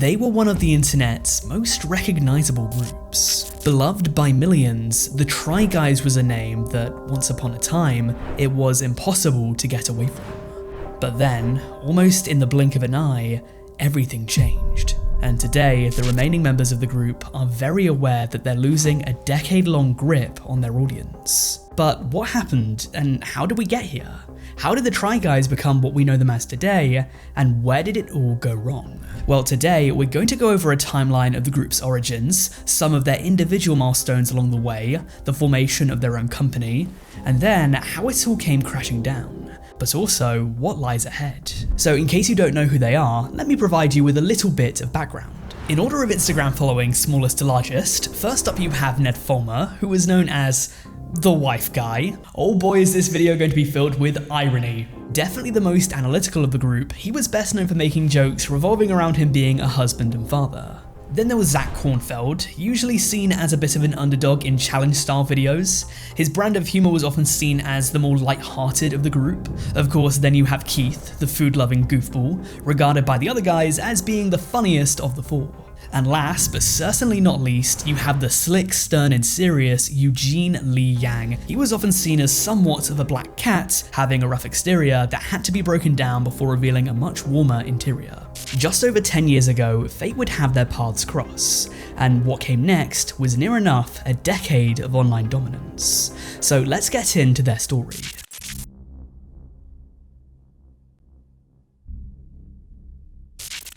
They were one of the internet's most recognizable groups. Beloved by millions, the Try Guys was a name that, once upon a time, it was impossible to get away from. But then, almost in the blink of an eye, everything changed. And today, the remaining members of the group are very aware that they're losing a decade-long grip on their audience. But what happened, and how did we get here? How did the Try Guys become what we know them as today, and where did it all go wrong? Well, today we're going to go over a timeline of the group's origins, some of their individual milestones along the way, the formation of their own company, and then how it all came crashing down, but also what lies ahead. So in case you don't know who they are, let me provide you with a little bit of background. In order of Instagram following, smallest to largest, first up you have Ned Fulmer, who is known as the wife guy. Oh boy, is this video going to be filled with irony. Definitely the most analytical of the group, he was best known for making jokes revolving around him being a husband and father. Then there was Zach Kornfeld, usually seen as a bit of an underdog in challenge-style videos. His brand of humour was often seen as the more light-hearted of the group. Of course, then you have Keith, the food-loving goofball, regarded by the other guys as being the funniest of the four. And last, but certainly not least, you have the slick, stern and serious Eugene Leaves. He was often seen as somewhat of a black cat, having a rough exterior that had to be broken down before revealing a much warmer interior. Just over 10 years ago, fate would have their paths cross, and what came next was near enough a decade of online dominance. So let's get into their story.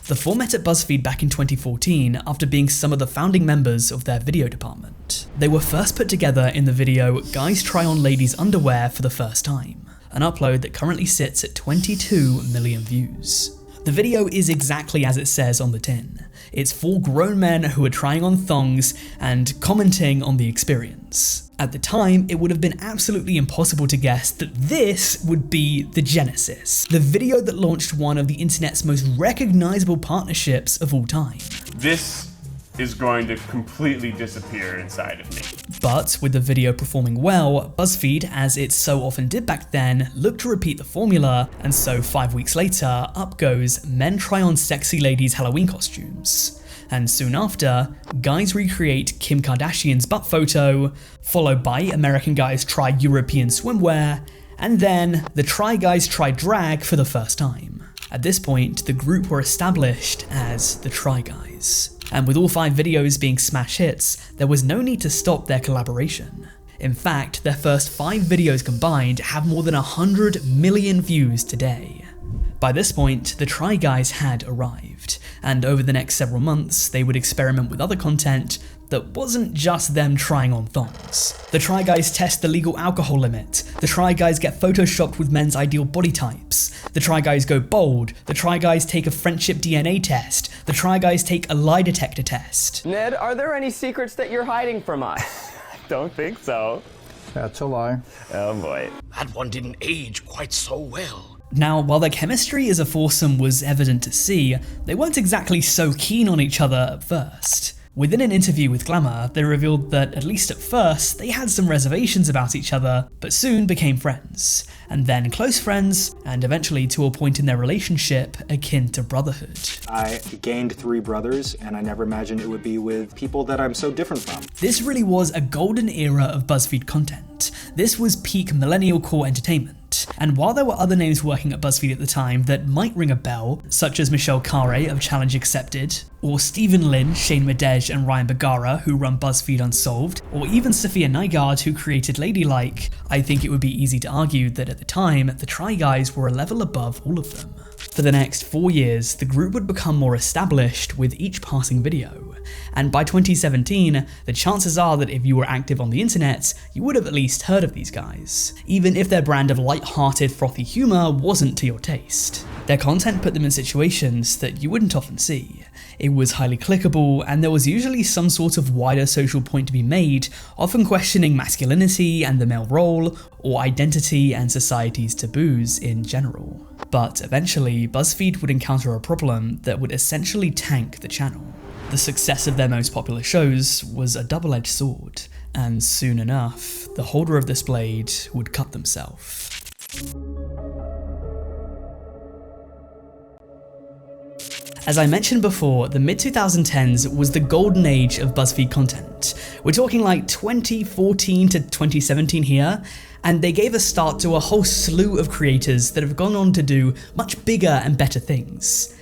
The four met at BuzzFeed back in 2014 after being some of the founding members of their video department. They were first put together in the video Guys Try On Ladies Underwear for the First Time, an upload that currently sits at 22 million views. The video is exactly as it says on the tin. It's four grown men who are trying on thongs and commenting on the experience. At the time, it would have been absolutely impossible to guess that this would be the genesis, the video that launched one of the internet's most recognizable partnerships of all time. This is going to completely disappear inside of me. But with the video performing well, BuzzFeed, as it so often did back then, looked to repeat the formula, and so 5 weeks later, up goes Men Try On Sexy Ladies Halloween Costumes. And soon after, guys recreate Kim Kardashian's butt photo, followed by American guys try European swimwear, and then the Try Guys try drag for the first time. At this point, the group were established as the Try Guys. And with all 5 videos being smash hits, there was no need to stop their collaboration. In fact, their first 5 videos combined have more than 100 million views today. By this point, the Try Guys had arrived, and over the next several months, they would experiment with other content that wasn't just them trying on thongs. The Try Guys test the legal alcohol limit, the Try Guys get photoshopped with men's ideal body types, the Try Guys go bold, the Try Guys take a friendship DNA test, the Try Guys take a lie detector test. Ned, are there any secrets that you're hiding from us? Don't think so. That's a lie. Oh boy. That one didn't age quite so well. Now, while their chemistry as a foursome was evident to see, they weren't exactly so keen on each other at first. Within an interview with Glamour, they revealed that, at least at first, they had some reservations about each other, but soon became friends, and then close friends, and eventually to a point in their relationship akin to brotherhood. I gained 3 brothers, and I never imagined it would be with people that I'm so different from. This really was a golden era of BuzzFeed content. This was peak millennial core entertainment. And while there were other names working at BuzzFeed at the time that might ring a bell, such as Michelle Khare of Challenge Accepted, or Stephen Lin, Shane Madej and Ryan Bergara who run BuzzFeed Unsolved, or even Sophia Nygaard who created Ladylike, I think it would be easy to argue that at the time, the Try Guys were a level above all of them. For the next 4 years, the group would become more established with each passing video, and by 2017, the chances are that if you were active on the internet, you would have at least heard of these guys, even if their brand of light-hearted, frothy humour wasn't to your taste. Their content put them in situations that you wouldn't often see. It was highly clickable, and there was usually some sort of wider social point to be made, often questioning masculinity and the male role, or identity and society's taboos in general. But eventually, BuzzFeed would encounter a problem that would essentially tank the channel. The success of their most popular shows was a double-edged sword, and soon enough, the holder of this blade would cut themselves. As I mentioned before, the mid-2010s was the golden age of BuzzFeed content. We're talking like 2014 to 2017 here, and they gave a start to a whole slew of creators that have gone on to do much bigger and better things.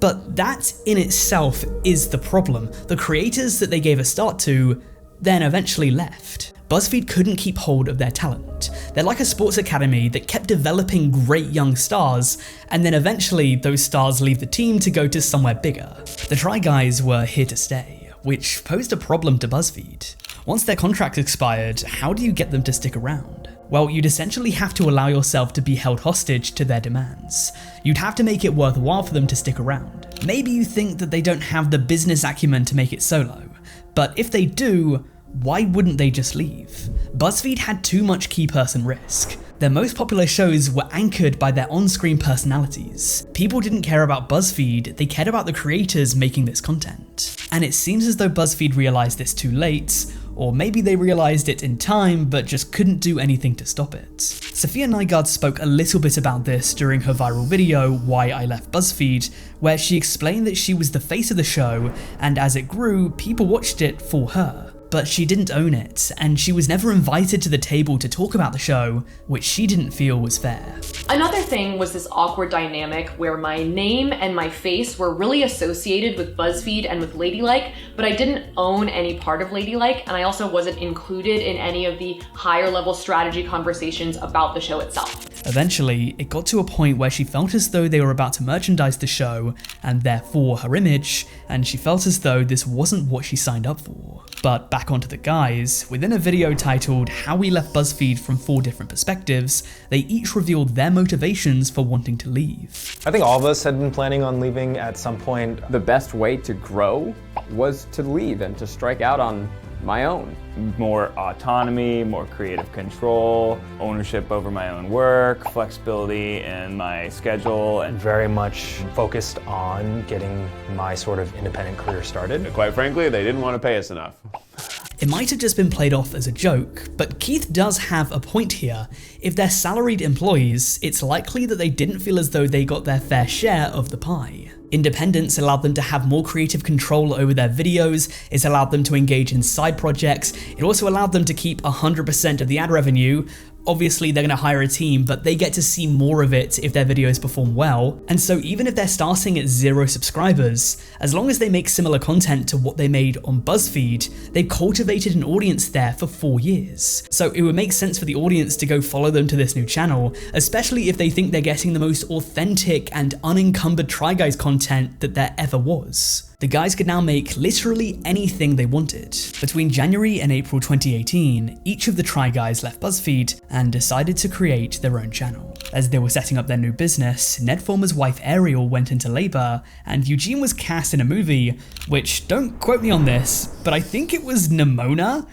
But that in itself is the problem. The creators that they gave a start to then eventually left. BuzzFeed couldn't keep hold of their talent. They're like a sports academy that kept developing great young stars, and then eventually those stars leave the team to go to somewhere bigger. The Try Guys were here to stay, which posed a problem to BuzzFeed. Once their contract expired, how do you get them to stick around? Well, you'd essentially have to allow yourself to be held hostage to their demands. You'd have to make it worthwhile for them to stick around. Maybe you think that they don't have the business acumen to make it solo, but if they do, why wouldn't they just leave? BuzzFeed had too much key person risk. Their most popular shows were anchored by their on-screen personalities. People didn't care about BuzzFeed, they cared about the creators making this content. And it seems as though BuzzFeed realized this too late, or maybe they realized it in time but just couldn't do anything to stop it. Sophia Nygaard spoke a little bit about this during her viral video, Why I Left BuzzFeed, where she explained that she was the face of the show, and as it grew, people watched it for her. But she didn't own it, and she was never invited to the table to talk about the show, which she didn't feel was fair. Another thing was this awkward dynamic where my name and my face were really associated with BuzzFeed and with Ladylike, but I didn't own any part of Ladylike, and I also wasn't included in any of the higher level strategy conversations about the show itself. Eventually, it got to a point where she felt as though they were about to merchandise the show, and therefore her image, and she felt as though this wasn't what she signed up for. But back onto the guys, within a video titled How We Left BuzzFeed from 4 Different Perspectives, they each revealed their motivations for wanting to leave. I think all of us had been planning on leaving at some point. The best way to grow was to leave and to strike out on my own. More autonomy, more creative control, ownership over my own work, flexibility in my schedule, and Very much focused on getting my sort of independent career started. quite frankly, they didn't want to pay us enough. It might have just been played off as a joke, but Keith does have a point here. If they're salaried employees, it's likely that they didn't feel as though they got their fair share of the pie. Independence allowed them to have more creative control over their videos, it's allowed them to engage in side projects, it also allowed them to keep 100% of the ad revenue. Obviously they're going to hire a team, but they get to see more of it if their videos perform well. And so even if they're starting at 0 subscribers, as long as they make similar content to what they made on BuzzFeed, they've cultivated an audience there for 4 years. So it would make sense for the audience to go follow them to this new channel, especially if they think they're getting the most authentic and unencumbered Try Guys content that there ever was. The guys could now make literally anything they wanted. Between January and April 2018, each of the Try Guys left BuzzFeed and decided to create their own channel. As they were setting up their new business, Ned Fulmer's wife Ariel went into labor, and Eugene was cast in a movie, which, don't quote me on this, but I think it was Nimona,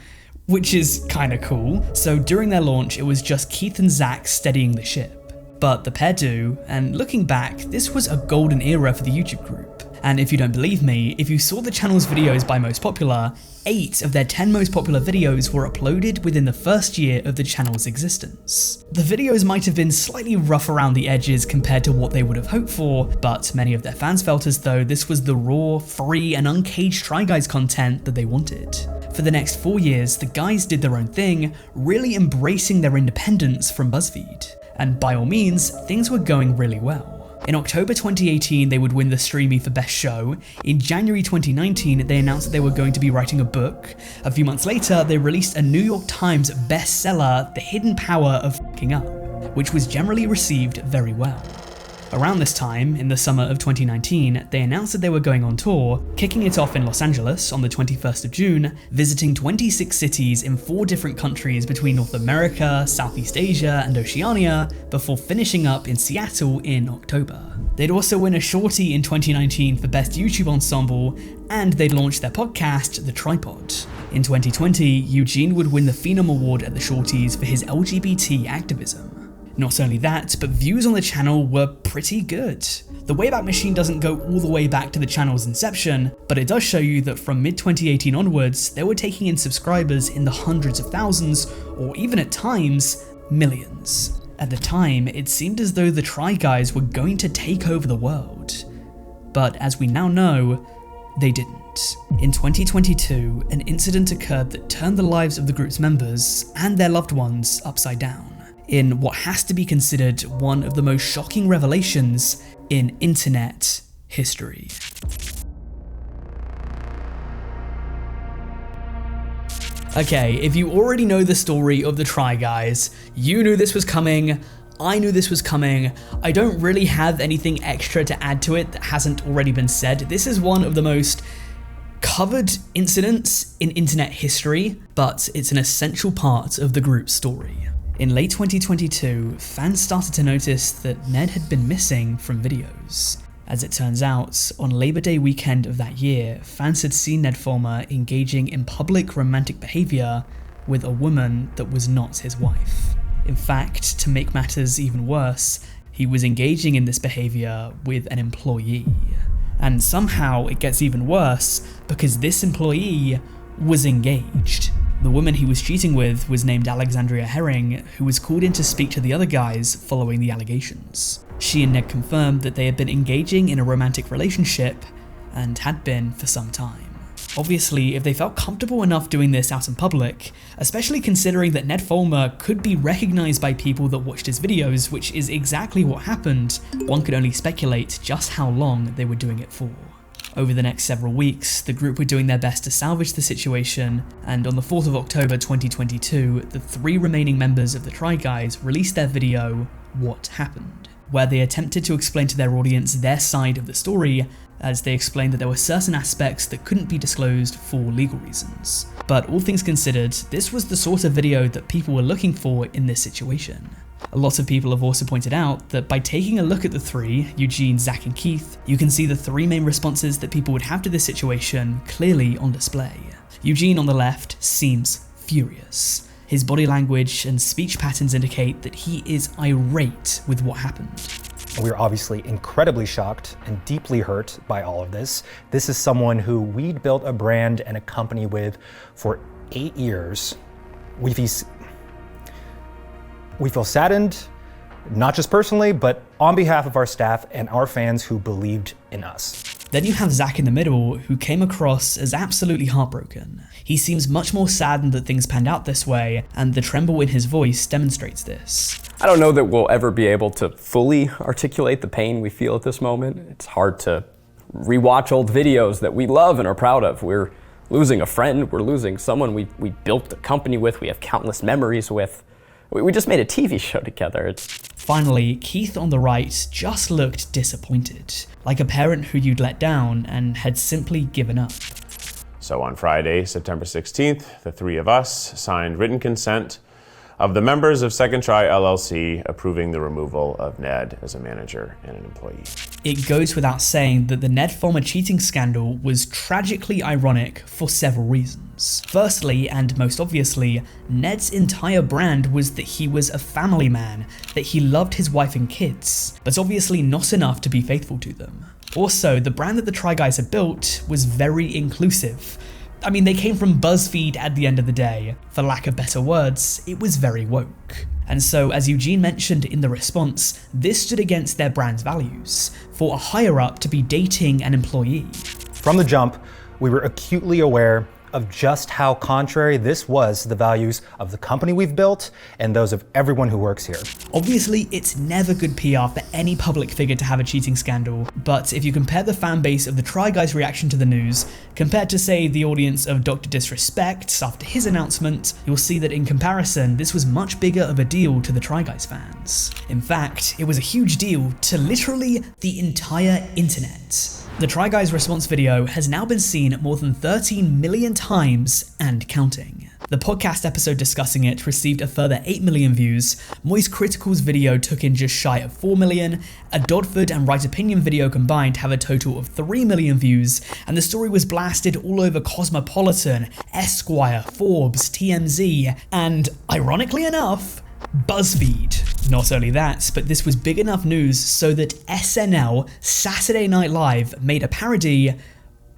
which is kinda cool. So during their launch, it was just Keith and Zach steadying the ship. But the pair do, and looking back, this was a golden era for the YouTube group. And if you don't believe me, if you saw the channel's videos by most popular, 8 of their 10 most popular videos were uploaded within the first year of the channel's existence. The videos might have been slightly rough around the edges compared to what they would have hoped for, but many of their fans felt as though this was the raw, free, and uncaged Try Guys content that they wanted. For the next 4 years, the guys did their own thing, really embracing their independence from BuzzFeed. And by all means, things were going really well. In October 2018, they would win the Streamy for Best Show. In January 2019, they announced that they were going to be writing a book. A few months later, they released a New York Times bestseller, The Hidden Power of F***ing Up, which was generally received very well. Around this time, in the summer of 2019, they announced that they were going on tour, kicking it off in Los Angeles on the 21st of June, visiting 26 cities in 4 different countries between North America, Southeast Asia, and Oceania, before finishing up in Seattle in October. They'd also win a Shorty in 2019 for Best YouTube Ensemble, and they'd launch their podcast, The Tripod. In 2020, Eugene would win the Phenom Award at the Shorties for his LGBT activism. Not only that, but views on the channel were pretty good. The Wayback Machine doesn't go all the way back to the channel's inception, but it does show you that from mid-2018 onwards, they were taking in subscribers in the hundreds of thousands, or even at times, millions. At the time, it seemed as though the Try Guys were going to take over the world. But as we now know, they didn't. In 2022, an incident occurred that turned the lives of the group's members and their loved ones upside down, in what has to be considered one of the most shocking revelations in internet history. Okay, if you already know the story of the Try Guys, you knew this was coming, I knew this was coming. I don't really have anything extra to add to it that hasn't already been said. This is one of the most covered incidents in internet history, but it's an essential part of the group's story. In late 2022, fans started to notice that Ned had been missing from videos. As it turns out, on Labor Day weekend of that year, fans had seen Ned Fulmer engaging in public romantic behavior with a woman that was not his wife. In fact, to make matters even worse, he was engaging in this behavior with an employee. And somehow it gets even worse because this employee was engaged. The woman he was cheating with was named Alexandria Herring, who was called in to speak to the other guys following the allegations. She and Ned confirmed that they had been engaging in a romantic relationship and had been for some time. Obviously, if they felt comfortable enough doing this out in public, especially considering that Ned Fulmer could be recognized by people that watched his videos, which is exactly what happened, one could only speculate just how long they were doing it for. Over the next several weeks, the group were doing their best to salvage the situation, and on the 4th of October 2022, the 3 remaining members of the Try Guys released their video, What Happened?, where they attempted to explain to their audience their side of the story, as they explained that there were certain aspects that couldn't be disclosed for legal reasons. But all things considered, this was the sort of video that people were looking for in this situation. A lot of people have also pointed out that by taking a look at the 3, Eugene, Zach and Keith, you can see the 3 main responses that people would have to this situation clearly on display. Eugene on the left seems furious. His body language and speech patterns indicate that he is irate with what happened. We're obviously incredibly shocked and deeply hurt by all of this. This is someone who we'd built a brand and a company with for 8 years. We feel saddened, not just personally, but on behalf of our staff and our fans who believed in us. Then you have Zach in the middle, who came across as absolutely heartbroken. He seems much more saddened that things panned out this way, and the tremble in his voice demonstrates this. I don't know that we'll ever be able to fully articulate the pain we feel at this moment. It's hard to rewatch old videos that we love and are proud of. We're losing a friend, we're losing someone we built a company with, we have countless memories with. We just made a TV show together. Finally, Keith on the right just looked disappointed, like a parent who you'd let down and had simply given up. So on Friday, September 16th, the 3 of us signed written consent of the members of Second Try LLC approving the removal of Ned as a manager and an employee. It goes without saying that the Ned Fulmer cheating scandal was tragically ironic for several reasons. Firstly, and most obviously, Ned's entire brand was that he was a family man, that he loved his wife and kids, but obviously not enough to be faithful to them. Also, the brand that the Try Guys had built was very inclusive. I mean, they came from BuzzFeed at the end of the day. For lack of better words, it was very woke. And so, as Eugene mentioned in the response, this stood against their brand's values, for a higher-up to be dating an employee. From the jump, we were acutely aware of just how contrary this was to the values of the company we've built and those of everyone who works here. Obviously, it's never good PR for any public figure to have a cheating scandal, but if you compare the fan base of the Try Guys' reaction to the news, compared to, say, the audience of Dr. Disrespect after his announcement, you'll see that in comparison, this was much bigger of a deal to the Try Guys fans. In fact, it was a huge deal to literally the entire internet. The Try Guys response video has now been seen more than 13 million times and counting. The podcast episode discussing it received a further 8 million views, Moist Critical's video took in just shy of 4 million, a Dodford and Right Opinion video combined have a total of 3 million views, and the story was blasted all over Cosmopolitan, Esquire, Forbes, TMZ, and, ironically enough, BuzzFeed. Not only that, but this was big enough news so that SNL, Saturday Night Live, made a parody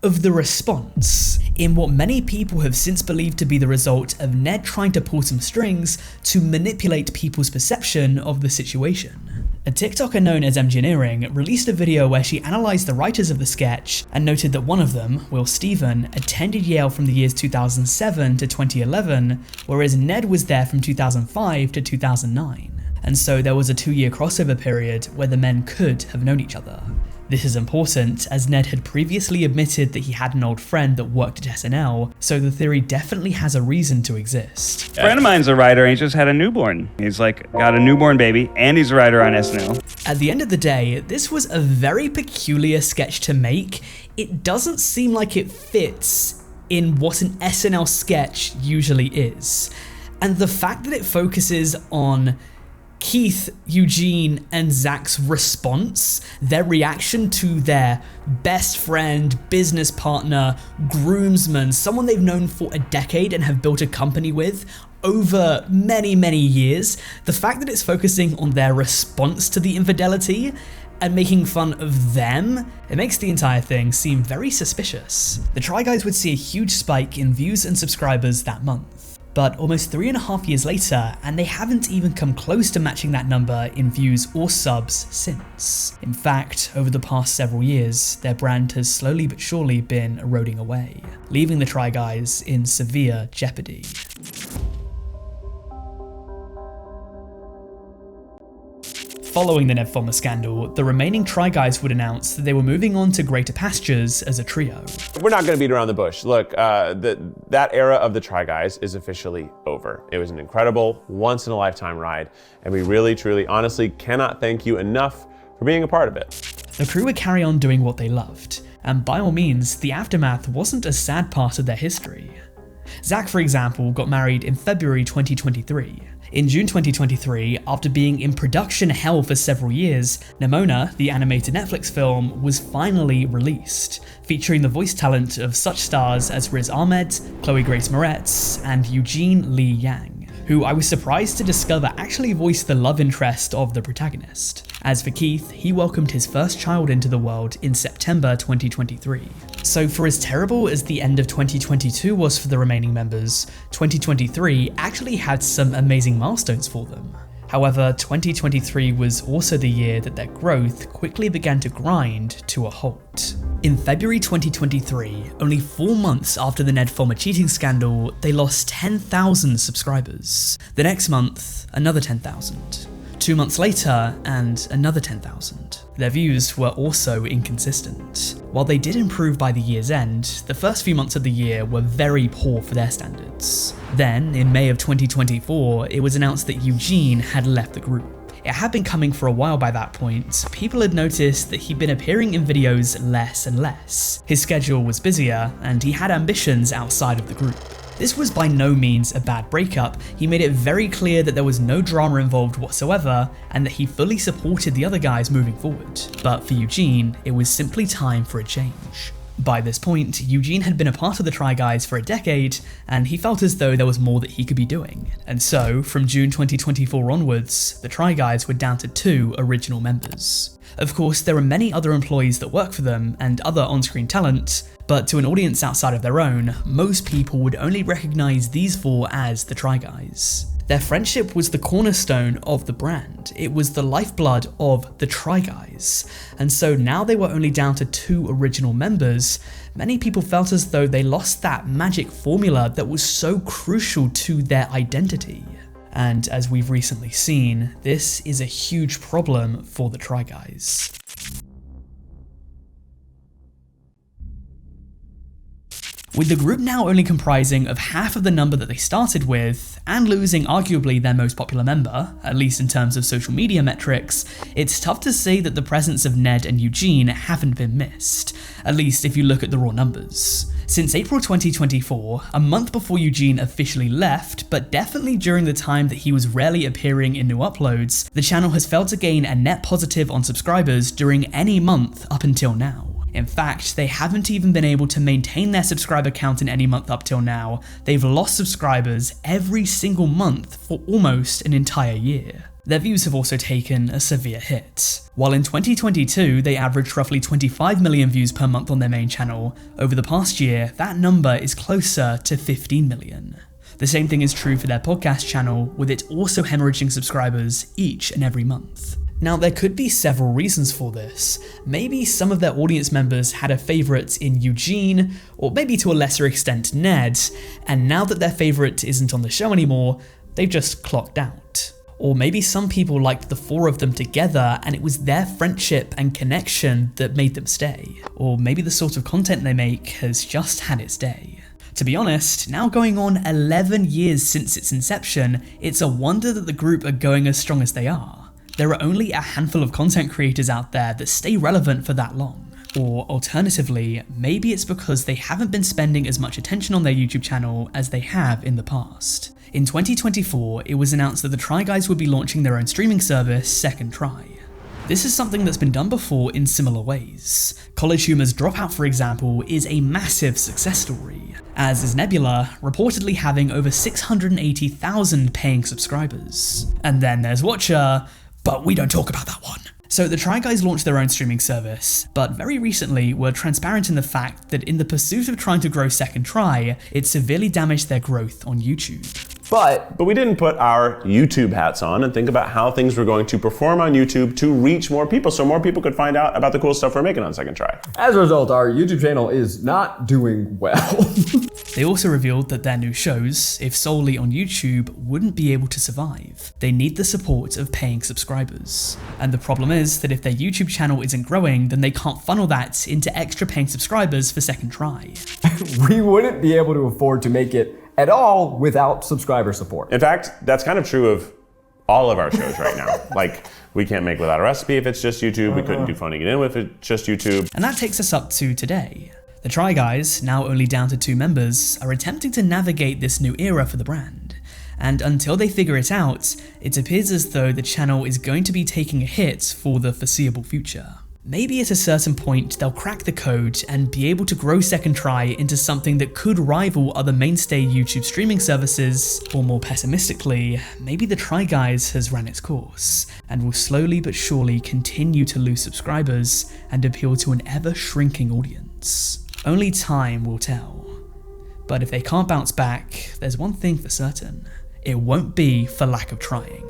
of the response, in what many people have since believed to be the result of Ned trying to pull some strings to manipulate people's perception of the situation. A TikToker known as Engineering released a video where she analysed the writers of the sketch and noted that one of them, Will Steven, attended Yale from the years 2007 to 2011, whereas Ned was there from 2005 to 2009. And so there was a 2-year crossover period where the men could have known each other. This is important as Ned had previously admitted that he had an old friend that worked at SNL, so the theory definitely has a reason to exist. A friend of mine's a writer, and he just had a newborn. He's like, got a newborn baby, and he's a writer on SNL. At the end of the day, this was a very peculiar sketch to make. It doesn't seem like it fits in what an SNL sketch usually is. And the fact that it focuses on Keith, Eugene, and Zach's response, their reaction to their best friend, business partner, groomsman, someone they've known for a decade and have built a company with over many, many years, the fact that it's focusing on their response to the infidelity and making fun of them, it makes the entire thing seem very suspicious. The Try Guys would see a huge spike in views and subscribers that month. But almost 3.5 years later, and they haven't even come close to matching that number in views or subs since. In fact, over the past several years, their brand has slowly but surely been eroding away, leaving the Try Guys in severe jeopardy. Following the Ned Fulmer scandal, the remaining Try Guys would announce that they were moving on to greater pastures as a trio. We're not going to beat around the bush. Look, that era of the Try Guys is officially over. It was an incredible, once-in-a-lifetime ride, and we really, truly, honestly cannot thank you enough for being a part of it. The crew would carry on doing what they loved, and by all means, the aftermath wasn't a sad part of their history. Zach, for example, got married in February 2023. In June 2023, after being in production hell for several years, Nimona, the animated Netflix film, was finally released, featuring the voice talent of such stars as Riz Ahmed, Chloe Grace Moretz, and Eugene Lee Yang, who I was surprised to discover actually voiced the love interest of the protagonist. As for Keith, he welcomed his first child into the world in September 2023. So for as terrible as the end of 2022 was for the remaining members, 2023 actually had some amazing milestones for them. However, 2023 was also the year that their growth quickly began to grind to a halt. In February 2023, only 4 months after the Ned Fulmer cheating scandal, they lost 10,000 subscribers. The next month, another 10,000. 2 months later, and another 10,000. Their views were also inconsistent. While they did improve by the year's end, the first few months of the year were very poor for their standards. Then, in May of 2024, it was announced that Eugene had left the group. It had been coming for a while by that point. People had noticed that he'd been appearing in videos less and less. His schedule was busier, and he had ambitions outside of the group. This was by no means a bad breakup. He made it very clear that there was no drama involved whatsoever, and that he fully supported the other guys moving forward. But for Eugene, it was simply time for a change. By this point, Eugene had been a part of the Try Guys for a decade, and he felt as though there was more that he could be doing. And so, from June 2024 onwards, the Try Guys were down to 2 original members. Of course, there are many other employees that work for them, and other on-screen talent, but to an audience outside of their own, most people would only recognise these 4 as the Try Guys. Their friendship was the cornerstone of the brand. It was the lifeblood of the Try Guys. And so now they were only down to 2 original members. Many people felt as though they lost that magic formula that was so crucial to their identity. And as we've recently seen, this is a huge problem for the Try Guys. With the group now only comprising of half of the number that they started with, and losing arguably their most popular member, at least in terms of social media metrics, it's tough to say that the presence of Ned and Eugene haven't been missed, at least if you look at the raw numbers. Since April 2024, a month before Eugene officially left, but definitely during the time that he was rarely appearing in new uploads, the channel has failed to gain a net positive on subscribers during any month up until now. In fact, they haven't even been able to maintain their subscriber count in any month up till now. They've lost subscribers every single month for almost an entire year. Their views have also taken a severe hit. While in 2022, they averaged roughly 25 million views per month on their main channel, over the past year, that number is closer to 15 million. The same thing is true for their podcast channel, with it also hemorrhaging subscribers each and every month. Now, there could be several reasons for this. Maybe some of their audience members had a favourite in Eugene, or maybe to a lesser extent Ned, and now that their favourite isn't on the show anymore, they've just clocked out. Or maybe some people liked the four of them together and it was their friendship and connection that made them stay. Or maybe the sort of content they make has just had its day. To be honest, now going on 11 years since its inception, it's a wonder that the group are going as strong as they are. There are only a handful of content creators out there that stay relevant for that long. Or alternatively, maybe it's because they haven't been spending as much attention on their YouTube channel as they have in the past. In 2024, it was announced that the Try Guys would be launching their own streaming service, Second Try. This is something that's been done before in similar ways. College Humor's Dropout, for example, is a massive success story, as is Nebula, reportedly having over 680,000 paying subscribers. And then there's Watcher, but we don't talk about that one. So the Try Guys launched their own streaming service, but very recently were transparent in the fact that in the pursuit of trying to grow Second Try, it severely damaged their growth on YouTube. But we didn't put our YouTube hats on and think about how things were going to perform on YouTube to reach more people so more people could find out about the cool stuff we're making on Second Try. As a result, our YouTube channel is not doing well. They also revealed that their new shows, if solely on YouTube, wouldn't be able to survive. They need the support of paying subscribers. And the problem is that if their YouTube channel isn't growing, then they can't funnel that into extra paying subscribers for Second Try. We wouldn't be able to afford to make it at all without subscriber support. In fact, that's kind of true of all of our shows right now. Like, we can't make Without a Recipe if it's just YouTube. We couldn't do Phoning It In if it's just YouTube. And that takes us up to today. The Try Guys, now only down to 2 members, are attempting to navigate this new era for the brand. And until they figure it out, it appears as though the channel is going to be taking a hit for the foreseeable future. Maybe at a certain point they'll crack the code and be able to grow Second Try into something that could rival other mainstay YouTube streaming services, or more pessimistically, maybe the Try Guys has ran its course and will slowly but surely continue to lose subscribers and appeal to an ever-shrinking audience. Only time will tell. But if they can't bounce back, there's one thing for certain: it won't be for lack of trying.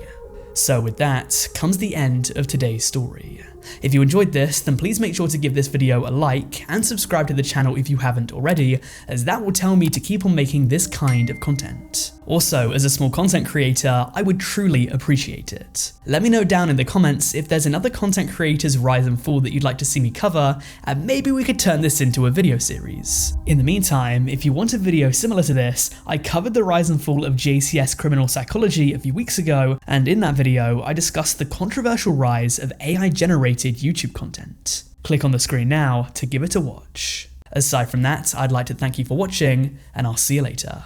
So with that comes the end of today's story. If you enjoyed this, then please make sure to give this video a like and subscribe to the channel if you haven't already, as that will tell me to keep on making this kind of content. Also, as a small content creator, I would truly appreciate it. Let me know down in the comments if there's another content creator's rise and fall that you'd like to see me cover, and maybe we could turn this into a video series. In the meantime, if you want a video similar to this, I covered the rise and fall of JCS criminal psychology a few weeks ago, and in that video, I discussed the controversial rise of AI-generated YouTube content. Click on the screen now to give it a watch. Aside from that, I'd like to thank you for watching, and I'll see you later.